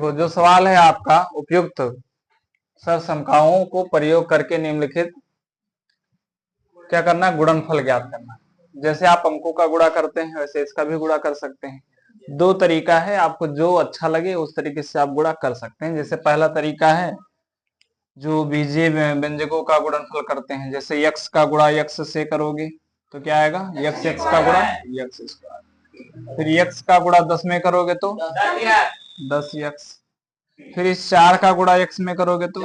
देखो जो सवाल है आपका, उपयुक्त सरसमकाओं को प्रयोग करके निम्नलिखित क्या करना है, गुणनफल ज्ञात करना। जैसे आप अंकों का गुणा करते हैं वैसे इसका भी गुणा कर सकते हैं। दो तरीका है, आपको जो अच्छा लगे उस तरीके से आप गुणा कर सकते हैं। जैसे पहला तरीका है जो बीजीय व्यंजकों का गुणनफल करते हैं, जैसे यक्स का गुणा यक्स से करोगे तो क्या आएगा, यक्स यक्स का गुणा यक्स स्क्वायर। फिर यक्स का गुणा 10 में करोगे तो 10 यक्स। फिर इस 4 का गुणा यक्स में करोगे तो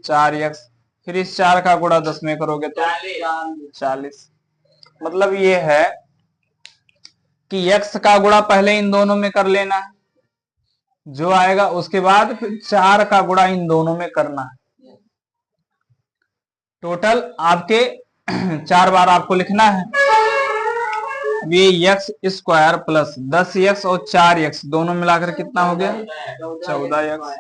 4 यक्स। फिर इस 4 का गुणा 10 में करोगे तो 40। मतलब ये है कि यक्स का गुणा पहले इन दोनों में कर लेना है जो आएगा, उसके बाद फिर 4 का गुणा इन दोनों में करना है। टोटल आपके 4 बार आपको लिखना है। ये यक्स स्क्वायर प्लस 10 यक्स और 4 यक्स दोनों मिलाकर कितना हो गया, 14 यक्स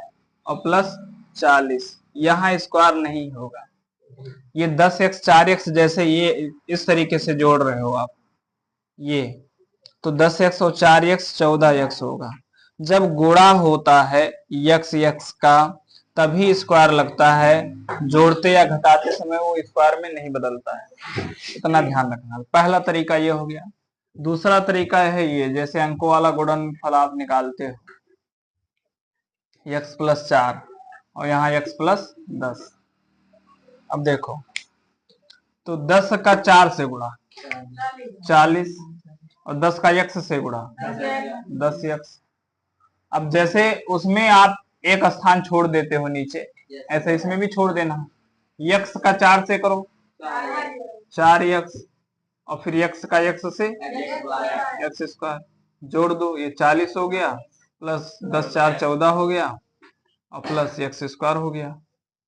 और प्लस 40। यहां स्क्वायर नहीं होगा, ये 10 यक्स 4 यक्स जैसे ये इस तरीके से जोड़ रहे हो आप, ये तो 10 यक्स और 4 यक्स 14 यक्स होगा। जब गुणा होता है यक्स यक्स का तभी स्क्वायर लगता है, जोड़ते या घटाते समय वो स्क्वायर में नहीं बदलता है, इतना ध्यान रखना। पहला तरीका ये हो गया। दूसरा तरीका है ये, जैसे अंकों वाला गुणनफल आप निकालते हो, यक्स प्लस 4 और यहाँ यक्स प्लस 10। अब देखो तो 10 का 4 से गुणा 40 और 10 का यक्स से गुणा 10 यक्स। अब जैसे उसमें आप एक स्थान छोड़ देते हो नीचे, ऐसे इसमें भी छोड़ देना। यक्स का 4 से करो 4 यक्स और फिर यक्स का यक्स से यक्स स्क्वायर, जोड़ दो, ये 40 हो गया प्लस 10 4 14 हो गया और प्लस यक्स स्क्वायर हो गया।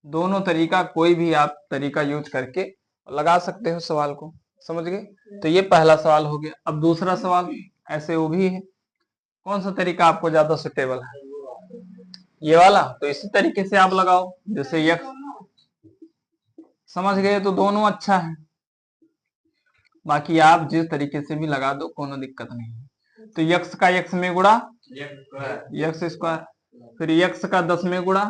दोनों तरीका कोई भी आप तरीका यूज करके लगा सकते हो सवाल को, समझ गए। तो ये पहला सवाल हो गया। अब दूसरा सवाल ऐसे वो भी है, कौन सा तरीका आपको ज्यादा सुटेबल है, ये वाला, तो इसी तरीके से आप लगाओ। जैसे यक्स, समझ गए, तो दोनों अच्छा है, बाकी आप जिस तरीके से भी लगा दो कोनो दिक्कत नहीं है। तो यक्स का यक्स में गुणा यक्स स्क्वायर, फिर यक्स का 10 में गुणा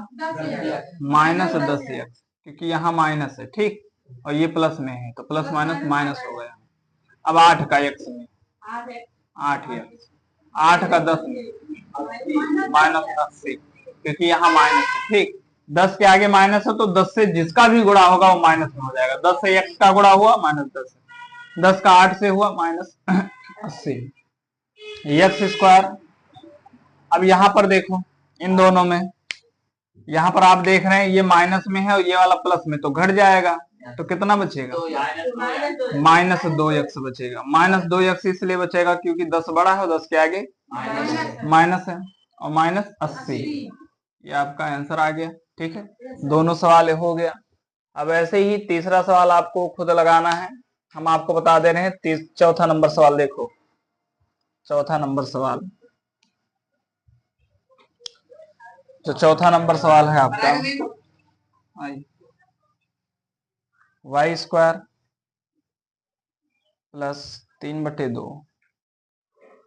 माइनस 10 यक्स, क्योंकि यहाँ माइनस है, ठीक, और ये प्लस में है तो प्लस माइनस माइनस हो गया। अब 8 का यक्स में 8 यक्स, 8 का 10 में माइनस 80, क्योंकि यहाँ माइनस है, ठीक। 10 के आगे माइनस है तो 10 से जिसका भी गुणा होगा वो माइनस में हो जाएगा। 10 से यक्स का गुणा हुआ माइनस 10, 10 का 8 से हुआ माइनस 80 यक्स स्क्वायर। अब यहाँ पर देखो इन दोनों में, यहाँ पर आप देख रहे हैं ये माइनस में है और ये वाला प्लस में, तो घट जाएगा, तो कितना बचेगा, माइनस 2 यक्स बचेगा। माइनस 2 यक्स इसलिए बचेगा क्योंकि 10 बड़ा है और 10 के आगे माइनस है, और माइनस 80, ये आपका आंसर आ गया, ठीक है। दोनों सवाल हो गया। अब ऐसे ही तीसरा सवाल आपको खुद लगाना है, हम आपको बता दे रहे हैं। चौथा नंबर सवाल देखो, चौथा नंबर सवाल, तो चौथा नंबर सवाल है आपका वाई स्क्वायर प्लस 3/2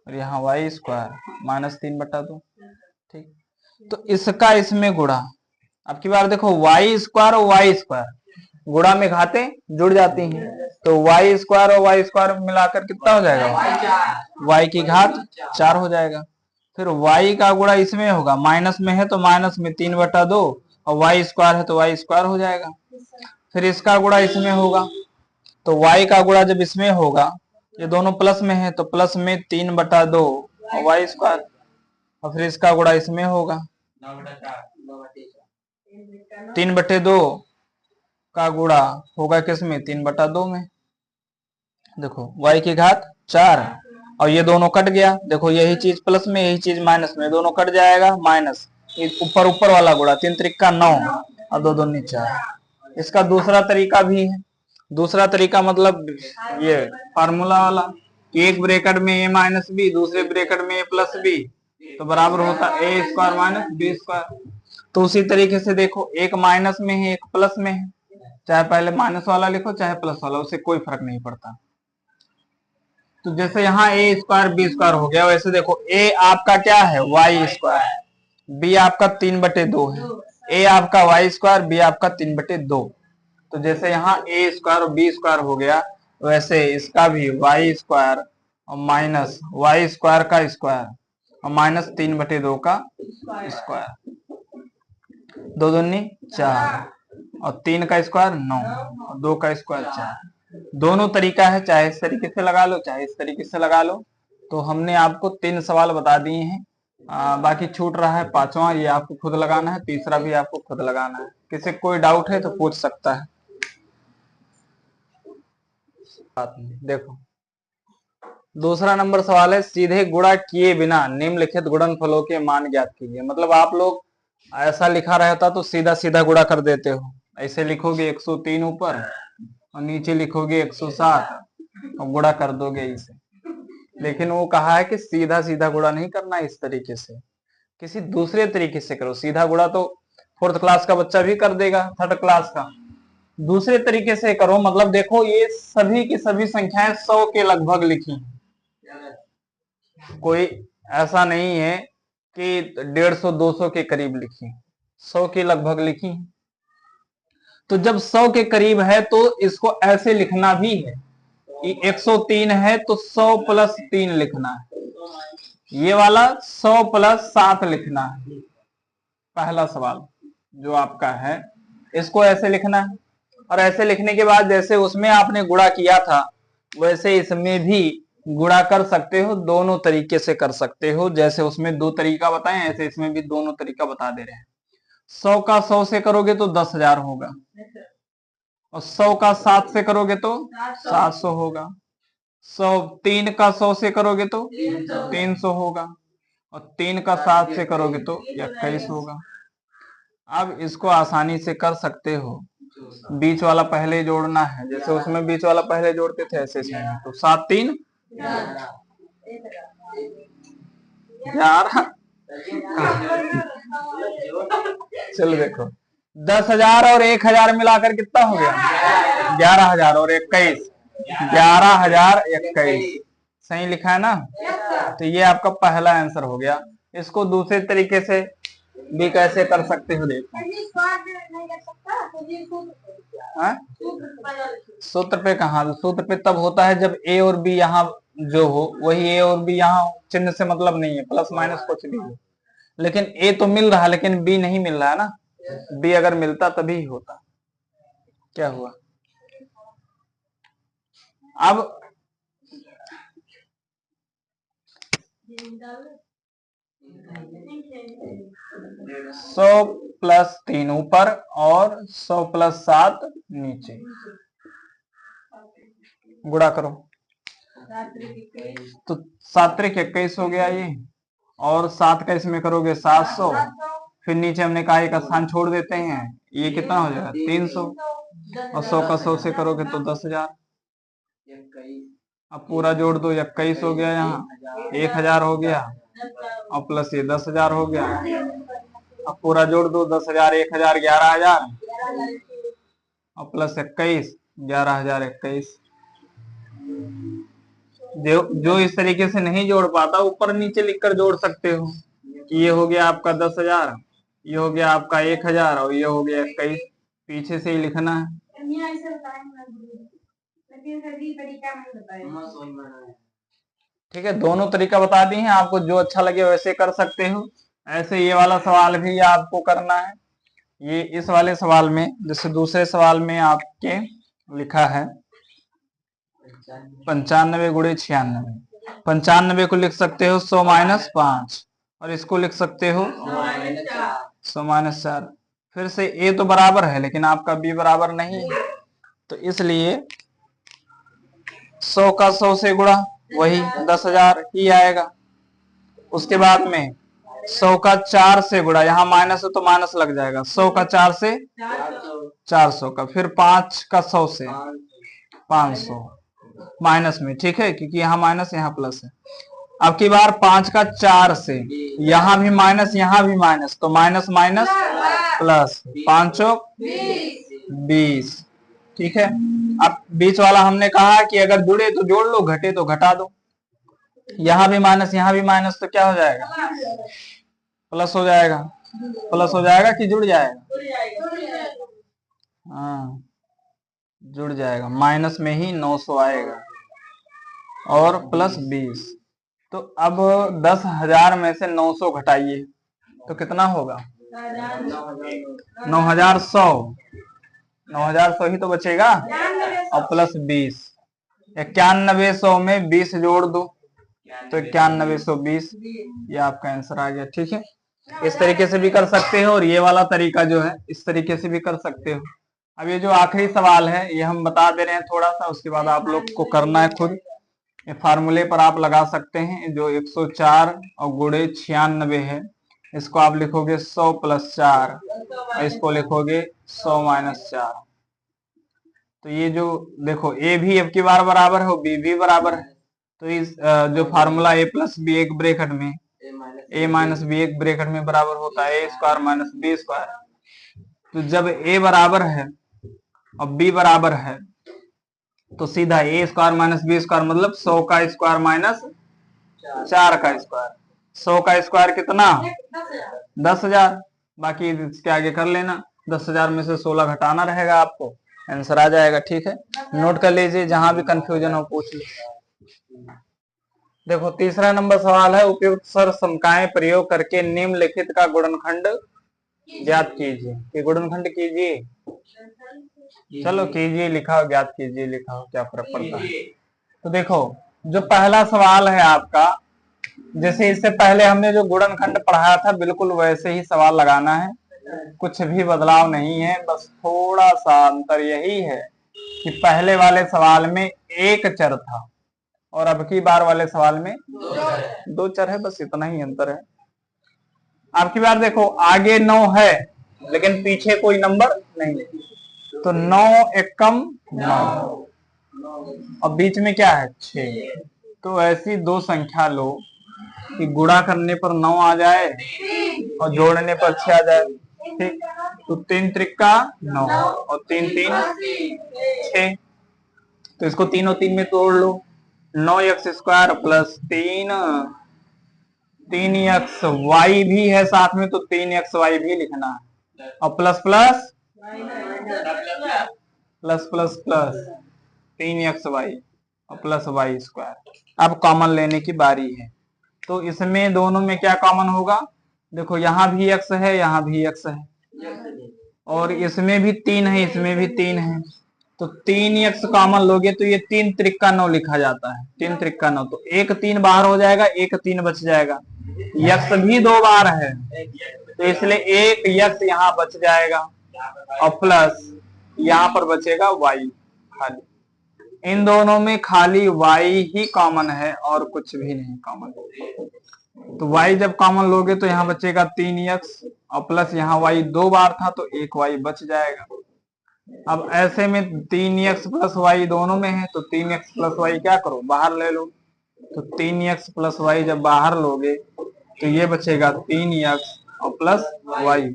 और यहाँ वाई स्क्वायर माइनस 3/2, ठीक। तो इसका इसमें गुणा, अब की बार देखो वाई स्क्वायर और वाई स्क्वायर गुणा में घाते जुड़ जाती हैं, तो वाई स्क्वायर और वाई स्क्वायर मिलाकर कितना हो जाएगा, वाई की घात 4 हो जाएगा। फिर y का गुणा इसमें होगा, माइनस में है तो माइनस में 3/2 और वाई स्क्वायर है तो वाई स्क्वायर हो जाएगा। फिर इसका गुणा इसमें होगा, तो y का गुणा जब इसमें होगा, ये दोनों प्लस में है तो प्लस में 3/2 और वाई स्क्वायर, और फिर इसका गुणा इसमें होगा, 3/2 का गुणा होगा किसमें, 3/2 में। देखो y की घात 4 और ये दोनों कट गया, देखो यही चीज प्लस में यही चीज माइनस में, दोनों कट जाएगा, माइनस ऊपर ऊपर वाला गुणा 3 त्रिका 9 और 2 दूनी 4। इसका दूसरा तरीका भी है। दूसरा तरीका मतलब ये फार्मूला वाला, एक ब्रैकेट में a माइनस बी, दूसरे ब्रैकेट में a प्लस बी, तो बराबर होता a square minus B square. तो उसी तरीके से देखो, एक माइनस में है एक प्लस में है, चाहे पहले माइनस वाला लिखो चाहे प्लस वाला, उससे कोई फर्क नहीं पड़ता। तो जैसे यहाँ ए स्क्वायर बी स्क्वायर हो गया, वैसे देखो ए आपका क्या है वाई स्क्वायर, बी आपका 3/2 है, ए आपका वाई स्क्वायर, बी आपका 3/2। तो जैसे यहाँ ए स्क्वायर और बी स्क्वायर हो गया, वैसे इसका भी वाई स्क्वायर और माइनस वाई स्क्वायर का स्क्वायर और माइनस 3/2 का स्क्वायर, 2 दूनी 4 और 3 का स्क्वायर 9 और 2 का स्क्वायर 4। दोनों तरीका है, चाहे इस तरीके से लगा लो चाहे इस तरीके से लगा लो। तो हमने आपको 3 सवाल बता दिए हैं, बाकी छूट रहा है 5वां, ये आपको खुद लगाना है, तीसरा भी आपको खुद लगाना है। किसी कोई डाउट है तो पूछ सकता है। देखो दूसरा नंबर सवाल है, सीधे गुणा किए बिना निम्नलिखित गुणनफलों के मान ज्ञात कीजिए। मतलब आप लोग ऐसा लिखा रहता तो सीधा सीधा गुणा कर देते हो, ऐसे लिखोगे 103 ऊपर और नीचे लिखोगे 107 और गुणा कर दोगे इसे। लेकिन वो कहा है कि सीधा सीधा गुणा नहीं करना, इस तरीके से किसी दूसरे तरीके से करो। सीधा गुणा तो 4th क्लास का बच्चा भी कर देगा, 3rd क्लास का। दूसरे तरीके से करो, मतलब देखो ये सभी की सभी संख्याएं 100 के लगभग लिखी हैं, कोई ऐसा नहीं है कि 150 200 के करीब लिखी, 100 के लगभग लिखी। तो जब 100 के करीब है तो इसको ऐसे लिखना भी है, 103 है तो 100 + 3 लिखना है, ये वाला 100 + 7 लिखना है। पहला सवाल जो आपका है इसको ऐसे लिखना है, और ऐसे लिखने के बाद जैसे उसमें आपने गुणा किया था वैसे इसमें भी गुणा कर सकते हो, दोनों तरीके से कर सकते हो। जैसे उसमें 2 तरीका बताएं, ऐसे इसमें भी दोनों तरीका बता दे रहे हैं। 100 का 100 से करोगे तो 10,000 होगा, और 100 का 7 से करोगे तो 700 होगा, 3 का 100 से करोगे तो 300 होगा, और 3 का 7 से करोगे तो 21 होगा। अब इसको आसानी से कर सकते हो, बीच वाला पहले जोड़ना है, जैसे उसमें बीच वाला पहले जोड़ते थे ऐसे इसमें, तो 7 3 11। चलो देखो 10,000 और 1,000 मिलाकर कितना हो गया, 11,000 और 21, 11,021 सही लिखा है ना। तो ये आपका पहला आंसर हो गया। इसको दूसरे तरीके से भी कैसे कर सकते हो देखो, सूत्र पे कहा, सूत्र पे तब होता है जब ए और बी यहाँ जो हो वही ए और बी यहाँ चिन्ह से मतलब नहीं है, प्लस माइनस कुछ भी हो। लेकिन ए तो मिल रहा है लेकिन बी नहीं मिल रहा है ना, बी अगर मिलता तभी होता। क्या हुआ, अब 100 + 3 ऊपर और 100 + 7 नीचे, गुणा करो तो 7 × 21 हो गया ये, और 7 का इसमें करोगे 700, फिर नीचे हमने कहा एक स्थान छोड़ देते हैं, ये कितना हो जाएगा 300, और 100 का 100 से करोगे तो 10,000। अब पूरा जोड़ दो, 21 हो गया, यहाँ 1,000 हो गया और प्लस ये 10,000 हो गया। अब पूरा जोड़ दो, 10,000 1,000 11,000 और प्लस 21 11,021। जो इस तरीके से नहीं जोड़ पाता ऊपर नीचे लिखकर जोड़ सकते हो। ये हो गया आपका 10,000, ये हो गया आपका 1,000 और ये हो गया 21, पीछे से ही लिखना है। ठीक है, दोनों तरीका बता दिए हैं आपको, जो अच्छा लगे वैसे कर सकते हो। ऐसे ये वाला सवाल भी आपको करना है। ये इस वाले सवाल में जैसे दूसरे सवाल में आपके लिखा है 95 × 96, 95 को लिख सकते हो 100 - 5 और इसको लिख सकते हो 100 - 4। फिर से ए तो बराबर है लेकिन आपका बी बराबर नहीं है, तो इसलिए 100 का 100 से गुणा वही 10,000 ही आएगा। उसके बाद में 100 का 4 से गुणा, यहाँ माइनस है तो माइनस लग जाएगा, 100 का 4 से 400 का, फिर 5 का 100 से 500 माइनस में, ठीक है, क्योंकि यहाँ माइनस यहाँ प्लस है। अब की बार 5 का 4 से, यहाँ भी माइनस यहाँ भी माइनस, तो माइनस माइनस प्लस, 5 20, ठीक है। अब बीच वाला हमने कहा कि अगर जुड़े तो जोड़ लो, घटे तो घटा दो। यहाँ भी माइनस यहाँ भी माइनस, तो क्या हो जाएगा प्लस हो जाएगा, प्लस हो जाएगा कि जुड़ जाएगा? हाँ जुड़ जाएगा, माइनस में ही 900 आएगा और प्लस 20। तो अब 10,000 में से 900 घटाइए तो कितना होगा? 9,100। 9,100 ही तो बचेगा और प्लस 20। 9100 में 20 जोड़ दो तो 9120, ये आपका आंसर आ गया। ठीक है, इस तरीके से भी कर सकते हो और ये वाला तरीका जो है इस तरीके से भी कर सकते हो। अब ये जो आखिरी सवाल है ये हम बता दे रहे हैं थोड़ा सा, उसके बाद आप लोग को करना है खुद। ये फार्मूले पर आप लगा सकते हैं, जो 104 और गुणे 96 है, इसको आप लिखोगे 100 + 4 और इसको लिखोगे 100 - 4। तो ये जो देखो ए भी अब की बार बराबर है, बी भी बराबर है, तो इस जो फार्मूला a + b एक ब्रैकेट में a - b एक ब्रैकेट में बराबर होता है a² - b²। तो जब a बराबर है और b बराबर है तो सीधा a² - b² मतलब 100 का स्क्वायर माइनस 4 का स्क्वायर। 100 का स्क्वायर कितना? 10,000। बाकी इसके आगे कर लेना, 10,000 में से 16 घटाना रहेगा, आपको आंसर आ जाएगा। ठीक है, नोट कर लीजिए, जहां भी कंफ्यूजन हो पूछ लीजिए। देखो तीसरा नंबर सवाल है, उपयुक्त सर समकाएं प्रयोग करके निम्नलिखित का गुणनखंड ज्ञात कीजिए। कि गुणनखंड कीजिए, चलो कीजिए, लिखा ज्ञात कीजिए, लिखा क्या फर्क पड़ता है। तो देखो जो पहला सवाल है आपका, जैसे इससे पहले हमने जो गुणनखंड पढ़ाया था बिल्कुल वैसे ही सवाल लगाना है, कुछ भी बदलाव नहीं है, बस थोड़ा सा अंतर यही है कि पहले वाले सवाल में एक चर था और अब की बार वाले सवाल में दो चर है, बस इतना ही अंतर है। अब की बार देखो आगे 9 है लेकिन पीछे कोई नंबर नहीं, तो 9 एकम 9 और बीच में क्या है 6। तो ऐसी दो संख्या लो कि गुणा करने पर 9 आ जाए और जोड़ने पर 6 आ जाए। ठीक, तो 3 त्रिका 9 और 3 3 6, तो इसको 3 और 3 में तोड़ लो, 9x² + 3x भी है साथ में, तो 3xy भी लिखना है और plus plus plus plus plus 3xy और प्लस y²। अब कॉमन लेने की बारी है, तो इसमें दोनों में क्या कॉमन होगा? देखो यहाँ भी x है, यहाँ भी x है और इसमें भी 3 है, इसमें भी 3 है, तो 3x कॉमन लोगे तो ये 3 त्रिका 9 लिखा जाता है। 3 त्रिका 9, तो एक 3 बाहर हो जाएगा, एक 3 बच जाएगा। x भी 2 बार है तो इसलिए एक x यहाँ बच जाएगा और प्लस यहाँ पर बचेगा y खाली। इन दोनों में खाली y ही कॉमन है और कुछ भी नहीं कॉमन। तो y जब कॉमन लोगे तो यहाँ बचेगा 3x और प्लस यहाँ y 2 बार था तो एक y बच जाएगा। अब ऐसे में 3x + y दोनों में है, तो 3x + y क्या करो बाहर ले लो, तो 3x + y जब बाहर लोगे तो ये बचेगा 3x और प्लस y।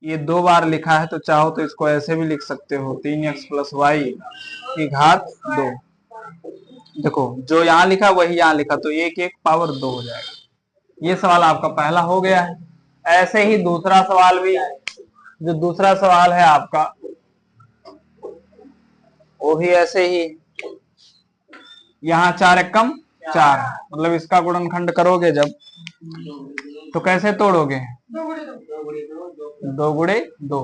ये 2 बार लिखा है तो चाहो तो इसको ऐसे भी लिख सकते हो, 3x + y की घात 2। देखो जो यहाँ लिखा वही यहाँ लिखा, तो 1 1 पावर 2 हो जाएगा। ये सवाल आपका पहला हो गया है। ऐसे ही दूसरा सवाल भी, जो दूसरा सवाल है आपका वो भी ऐसे ही, यहाँ 4 एकम 4, मतलब इसका गुणनखंड करोगे जब तो कैसे तोड़ोगे? 2 गुणे 2,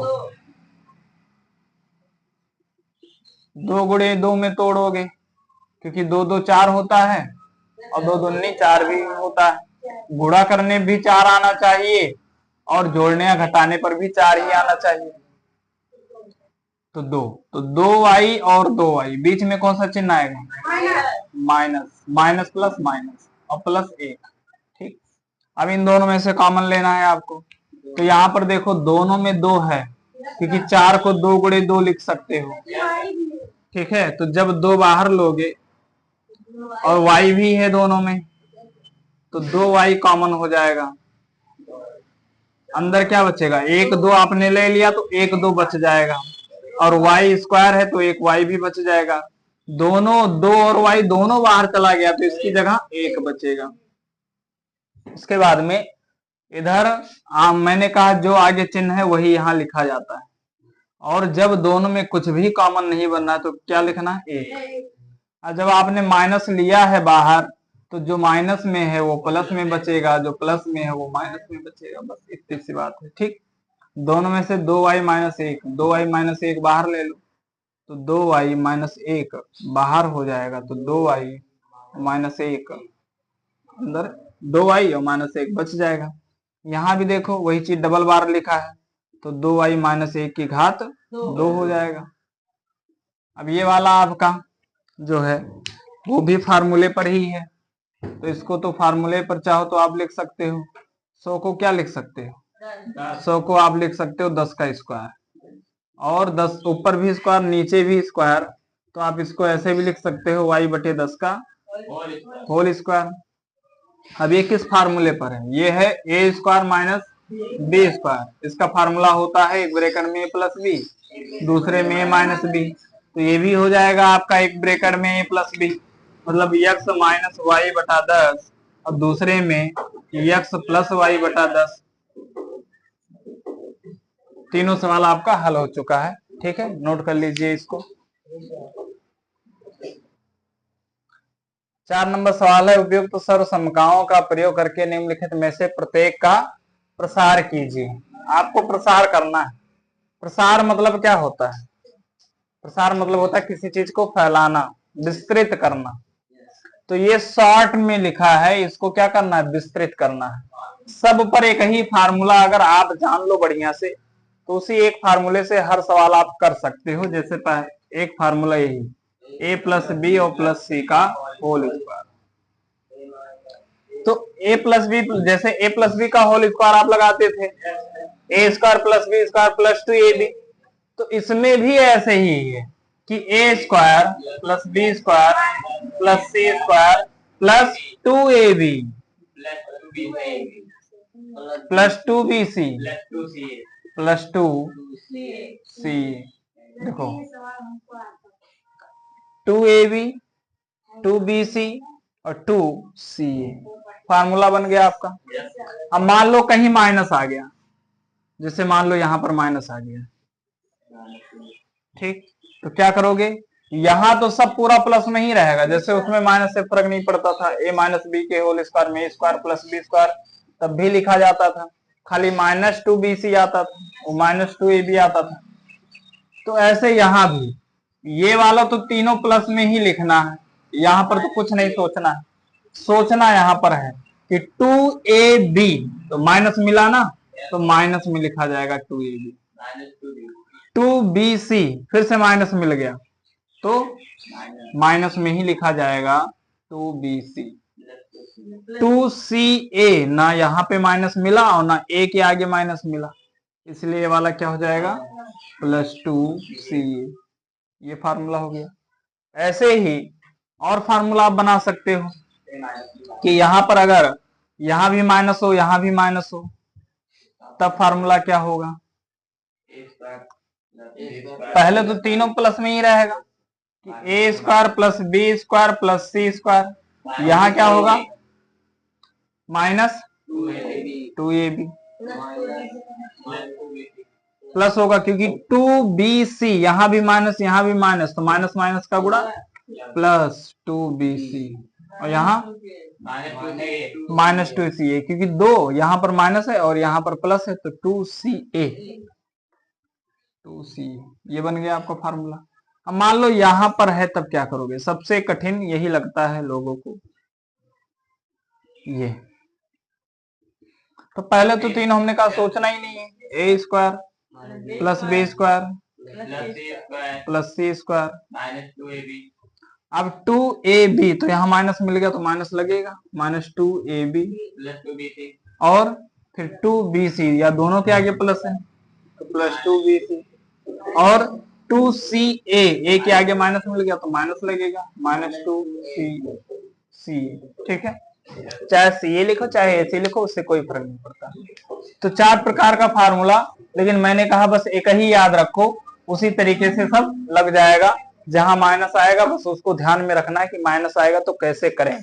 2 गुणे 2 में तोड़ोगे क्योंकि 2 2 4 होता है और 2 दूनी 4 भी होता है। गुणा करने भी 4 आना चाहिए और जोड़ने या घटाने पर भी 4 ही आना चाहिए। तो 2, तो 2y और 2y, बीच में कौन सा चिन्ह आएगा? माइनस, माइनस प्लस माइनस और प्लस 1। ठीक, अब इन दोनों में से कॉमन लेना है आपको, तो यहाँ पर देखो दोनों में 2 है क्योंकि 4 को 2 गुणे 2 लिख सकते हो। ठीक है, तो जब 2 बाहर लोगे और y भी है दोनों में तो 2y कॉमन हो जाएगा। अंदर क्या बचेगा? 1 2 आपने ले लिया तो 1 2 बच जाएगा और y² है तो एक y भी बच जाएगा। दोनों 2 और y दोनों बाहर चला गया तो इसकी जगह 1 बचेगा। इसके बाद में इधर मैंने कहा जो आगे चिन्ह है वही यहाँ लिखा जाता है, और जब दोनों में कुछ भी कॉमन नहीं बनना है तो क्या लिखना है, एक। और जब आपने माइनस लिया है बाहर तो जो माइनस में है वो प्लस में बचेगा, जो प्लस में है वो माइनस में बचेगा, बस इतनी सी बात है। ठीक, दोनों में से 2y माइनस 1, 2y माइनस 1 बाहर ले लो तो 2y माइनस 1 बाहर हो जाएगा, तो 2y माइनस 1 अंदर, 2y और माइनस 1 बच जाएगा। यहाँ भी देखो वही चीज डबल बार लिखा है, तो 2y माइनस 1 की घात 2 हो जाएगा। अब ये वाला आपका जो है वो भी फार्मूले पर ही है, तो इसको तो फार्मूले पर चाहो तो आप लिख सकते हो, 100 को क्या लिख सकते हो, 100 को आप लिख सकते हो 10 का स्क्वायर, और 10 ऊपर भी स्क्वायर नीचे भी स्क्वायर, तो आप इसको ऐसे भी लिख सकते हो y बटे 10 का होल स्क्वायर। अब ये किस फार्मूले पर है, ये है A square minus B square, इसका फार्मूला होता है एक ब्रैकेट में ए प्लस बी, दूसरे में ए माइनस बी, तो ये भी हो जाएगा आपका एक ब्रैकेट में ए प्लस बी, मतलब x माइनस वाई बटा 10 और दूसरे में x प्लस वाई बटा 10। तीनों सवाल आपका हल हो चुका है। ठीक है, नोट कर लीजिए इसको। 4 नंबर सवाल है, उपयुक्त सर्वसमकाओं का प्रयोग करके निम्नलिखित में से प्रत्येक का प्रसार कीजिए। आपको प्रसार करना है। प्रसार मतलब क्या होता है, प्रसार मतलब होता है किसी चीज को फैलाना, विस्तृत करना। तो ये शॉर्ट में लिखा है, इसको क्या करना है, विस्तृत करना है। सब पर एक ही फार्मूला अगर आप जान लो बढ़िया से तो उसी एक फार्मूले से हर सवाल आप कर सकते हो। जैसे एक फार्मूला यही, ए प्लस बी और प्लस सी का होल स्क्वायर, तो ए प्लस बी, जैसे ए प्लस बी का होल स्क्वायर आप लगाते थे, A square plus B square plus 2ab, तो इसमें भी ऐसे ही है कि A square plus B square plus C square plus 2ab plus 2bc plus 2c। देखो 2ab 2bc और 2ca फार्मूला बन गया आपका। अब मान लो कहीं माइनस आ गया, जैसे मान लो यहां पर माइनस आ गया, ठीक, तो क्या करोगे, यहां तो सब पूरा प्लस में ही रहेगा, जैसे उसमें माइनस से फर्क नहीं पड़ता था, ए माइनस बी के होल स्क्वायर में ए स्क्वायर प्लस बी स्क्वायर तब भी लिखा जाता था, खाली माइनस 2bc आता था, वो माइनस 2ab आता था। तो ऐसे यहां भी ये वाला तो तीनों प्लस में ही लिखना है, यहां पर तो कुछ नहीं सोचना है, सोचना यहां पर है कि 2ab, तो माइनस मिला ना तो माइनस में लिखा जाएगा 2ab, 2bc फिर से माइनस मिल गया तो माइनस में ही लिखा जाएगा 2bc, 2ca ना यहाँ पे माइनस मिला और ना a के आगे माइनस मिला, इसलिए ये वाला क्या हो जाएगा प्लस 2ca। ये फार्मूला हो गया। ऐसे ही और फार्मूला आप बना सकते हो कि यहां पर अगर यहां भी माइनस हो यहां भी माइनस हो, तब फार्मूला क्या होगा, पहले तो तीनों प्लस में ही रहेगा कि A square plus B square plus C square, यहां क्या होगा माइनस 2ab प्लस होगा क्योंकि 2bc यहां भी माइनस यहां भी माइनस, तो माइनस माइनस का गुणा प्लस 2bc, और यहाँ माइनस 2ca, क्योंकि दो यहां पर माइनस है और यहां पर प्लस है, तो 2ca, 2ca ये बन गया आपका फार्मूला। अब मान लो यहां पर है तब क्या करोगे, सबसे कठिन यही लगता है लोगों को ये। तो पहले तो तीन हमने कहा सोचना ही नहीं है, A square plus B square plus C square, अब 2ab तो यहाँ माइनस मिल गया तो माइनस लगेगा, माइनस 2ab और फिर 2bc, या दोनों के आगे प्लस है तो प्लस 2bc, और 2ca ए के आगे माइनस मिल गया तो माइनस लगेगा, माइनस 2c। ठीक है, चाहे सी लिखो चाहे ऐसे लिखो, उससे कोई फर्क नहीं पड़ता। तो 4 प्रकार का फार्मूला, लेकिन मैंने कहा बस एक ही याद रखो, उसी तरीके से सब लग जाएगा। जहां माइनस आएगा बस उसको ध्यान में रखना है कि माइनस आएगा तो कैसे करें।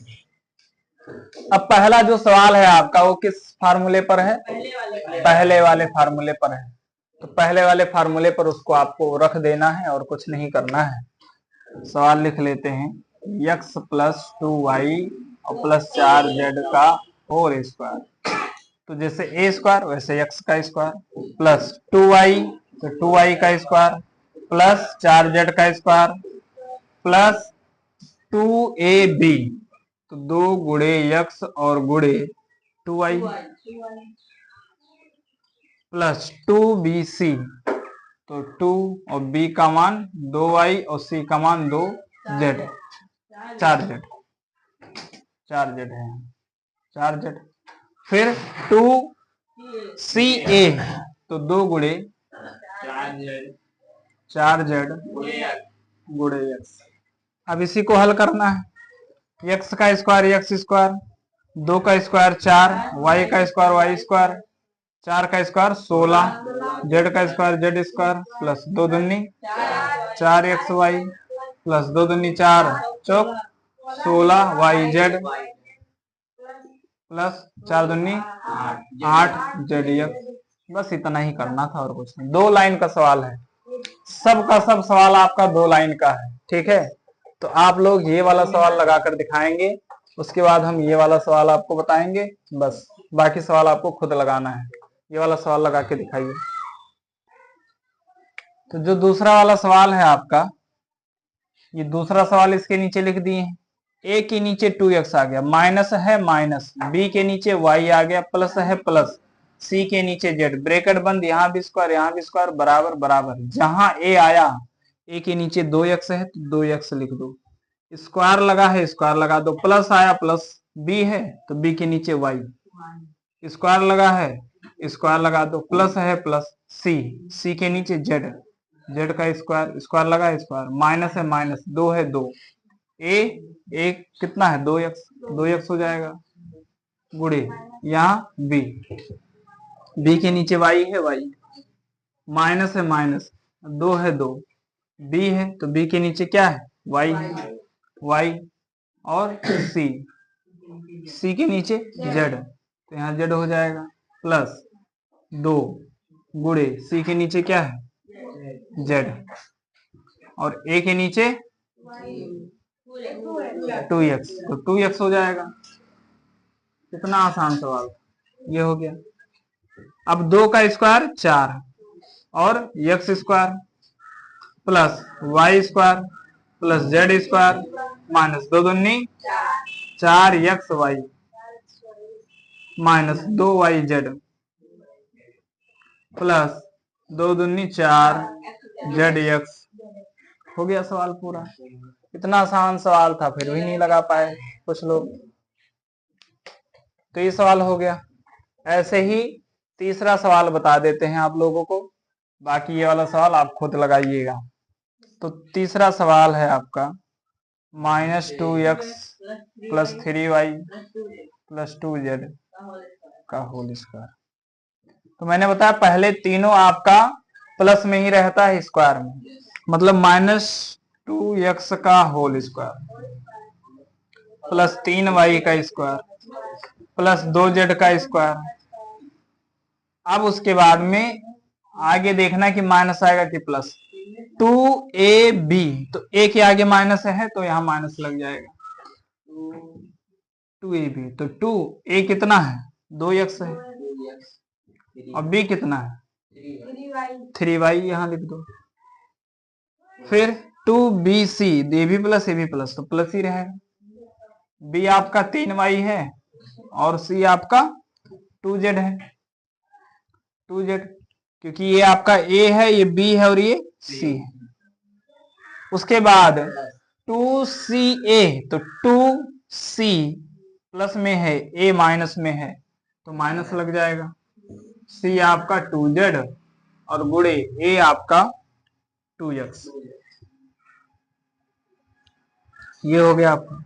अब पहला जो सवाल है आपका वो किस फार्मूले पर है? पहले वाले फार्मूले पर है। तो पहले वाले फार्मूले पर उसको आपको रख देना है और कुछ नहीं करना है। सवाल लिख लेते हैं, x प्लस 2y और प्लस 4z का होल स्क्वायर। तो जैसे a स्क्वायर वैसे x का स्क्वायर प्लस 2y तो 2y का स्क्वायर प्लस 4z का स्क्वायर प्लस 2ab तो 2 गुणे x और गुणे 2y प्लस 2bc तो 2 और b का मान 2y और c का मान 2z 4z 4z है 4z। फिर 2ca तो 2 गुणे 4z गुणे x। अब इसी को हल करना है। x का स्क्वायर x स्क्वायर, 2 का स्क्वायर 4, y का स्क्वायर y स्क्वायर, 4 का स्क्वायर 16, z का स्क्वायर z स्क्वायर प्लस 2 दूनी 4xy प्लस 2 दूनी 4 चौक 16yz प्लस 4 दूनी 8zx। बस इतना ही करना था और कुछ नहीं। 2 लाइन का सवाल है, सब का सब सवाल आपका 2 लाइन का है, ठीक है। तो आप लोग ये वाला सवाल लगाकर दिखाएंगे, उसके बाद हम ये वाला सवाल आपको बताएंगे, बस बाकी सवाल आपको खुद लगाना है। ये वाला सवाल लगा के दिखाइए। तो जो दूसरा वाला सवाल है आपका, ये दूसरा सवाल इसके नीचे लिख दिए हैं। a के नीचे 2x आ गया, माइनस है माइनस, b के नीचे y आ गया, प्लस है प्लस, c के नीचे z, ब्रैकेट बंद, यहाँ भी स्क्वायर बराबर बराबर। जहां a आया, a के नीचे 2x है तो 2x लिख दो, स्क्वायर लगा है स्क्वायर लगा दो, प्लस आया प्लस, b है तो b के नीचे y, स्क्वायर लगा है स्क्वायर लगा दो, प्लस है प्लस, c के नीचे z का स्क्वायर, स्क्वायर लगा स्क्वायर, माइनस है माइनस, 2 है 2, a कितना है 2x हो जाएगा, गुणे यहाँ b के नीचे y है y, माइनस है माइनस, 2 है 2, b है तो b के नीचे क्या है y और c के नीचे z तो यहाँ z हो जाएगा, प्लस 2 गुणे c के नीचे क्या है z और a के नीचे 2x तो 2x हो जाएगा। कितना आसान सवाल, ये हो गया। अब 2 का स्क्वायर 4 और x square plus y square plus z square minus 2 दूनी 4xy माइनस 2yz प्लस 2 दूनी 4zx। हो गया सवाल पूरा। इतना आसान सवाल था, फिर भी नहीं लगा पाए कुछ लोग। तो ये सवाल हो गया। ऐसे ही तीसरा सवाल बता देते हैं आप लोगों को, बाकी ये वाला सवाल आप खुद लगाइएगा। तो तीसरा सवाल है आपका -2x plus 3y plus 2z का होल स्क्वायर। तो मैंने बताया पहले तीनों आपका प्लस में ही रहता है स्क्वायर में, मतलब -2x का होल स्क्वायर प्लस 3y का स्क्वायर प्लस 2z का स्क्वायर। अब उसके बाद में आगे देखना कि माइनस आएगा कि प्लस। 2ab तो a के आगे माइनस है तो यहां माइनस लग जाएगा, 2ab तो 2a कितना है 2x है और b कितना है 3y, यहां लिख दो। फिर 2bc ab प्लस तो प्लस ही रहेगा, b आपका 3y है और c आपका 2z है, 2z क्योंकि ये आपका a है, ये b है और ये c है। उसके बाद 2ca तो 2c प्लस में है, a माइनस में है तो माइनस लग जाएगा, c आपका 2z और गुणे a आपका 2x। ये हो गया आपका,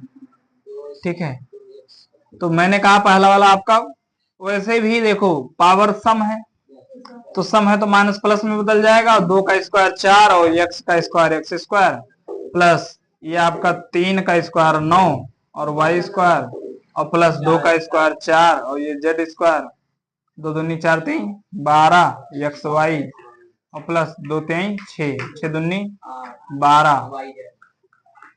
ठीक है। तो मैंने कहा पहला वाला आपका वैसे भी देखो पावर सम है, तो सम है तो माइनस प्लस में बदल जाएगा, 2 का स्क्वायर 4 और x का स्क्वायर x स्क्वायर प्लस ये आपका 3 का स्क्वायर 9 और y स्क्वायर और प्लस 2 का स्क्वायर 4 और ये जेड स्क्वायर 2 दूनी 4 3 12 एक्स वाई और प्लस 2 3 6 6 दूनी 12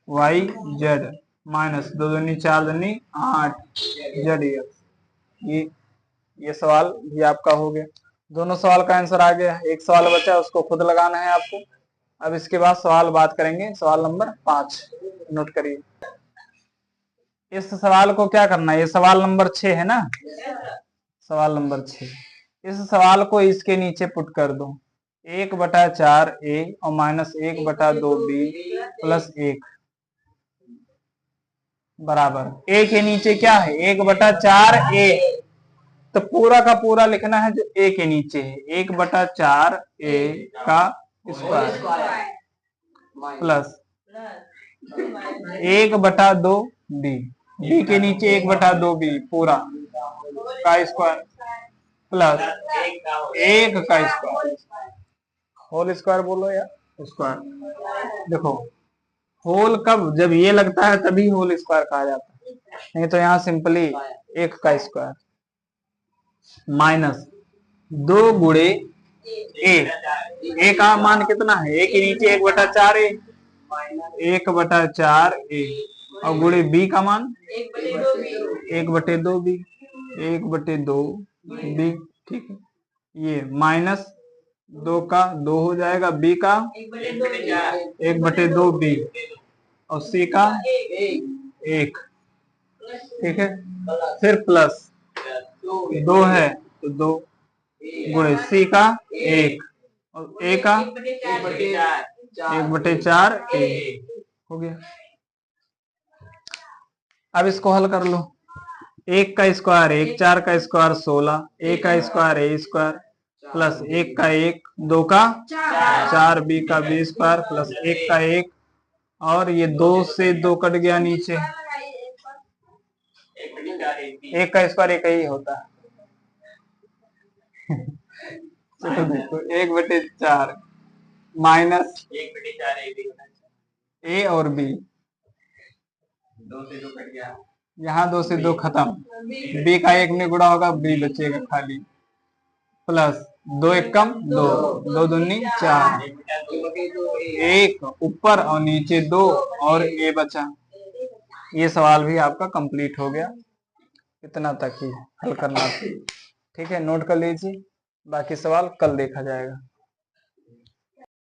वाई जेड माइनस 2 दूनी 4 दूनी 8 जेड एक्स। ये सवाल भी आपका हो गया। दोनों सवाल का आंसर आ गया। एक सवाल बचा है, उसको खुद लगाना है आपको। अब इसके बाद सवाल बात करेंगे, सवाल नंबर 5 नोट करिए। इस सवाल को क्या करना है, ये सवाल नंबर 6 है ना, सवाल नंबर 6। इस सवाल को इसके नीचे पुट कर दो, 1/4 ए और माइनस 1/2 बी प्लस 1 बराबर ए के नीचे क्या है 1/4 ए, तो पूरा का पूरा लिखना है जो ए के नीचे है 1/4 ए का स्क्वायर प्लस 1/2 बी, बी के नीचे 1/2 बी पूरा का स्क्वायर प्लस 1 का स्क्वायर, होल स्क्वायर बोलो या स्क्वायर। देखो होल कब, जब ये लगता है तभी होल स्क्वायर कहा जाता है, नहीं तो यहाँ सिंपली 1 का स्क्वायर माइनस 2 गुणे ए का मान कितना है, ए के नीचे 1/4 ए, 1/4 ए और गुणे बी का मान 1/2 बी, 1/2 बी, ठीक है। ये माइनस 2 का 2 हो जाएगा, बी का 1/2 बी और सी का 1, ठीक है। फिर प्लस 2 है तो 2 गुणे सी का 1 और ए का 1/4 ए हो गया। अब इसको हल कर लो, 1 का स्क्वायर 1, 4 का स्क्वायर 16, ए का स्क्वायर ए स्क्वायर प्लस 1 का 1, 2 का 4, बी का बी स्क्वायर प्लस 1 का 1 और ये 2 से 2 कट गया नीचे, 1 का स्क्वायर एक ही होता है। चलो देखो 1/4 माइनस 1/4 ए और बी, 2 से 2 कट गया, यहाँ 2 से 2 खत्म, बी का 1 में गुणा होगा बी बचेगा खाली प्लस 2 1 कम 2, 2 दूनी 4, 1 ऊपर और नीचे 2 और ए बचा। ये सवाल भी आपका कंप्लीट हो गया, इतना तक ही हल करना, ठीक है। नोट कर लीजिए, बाकी सवाल कल देखा जाएगा।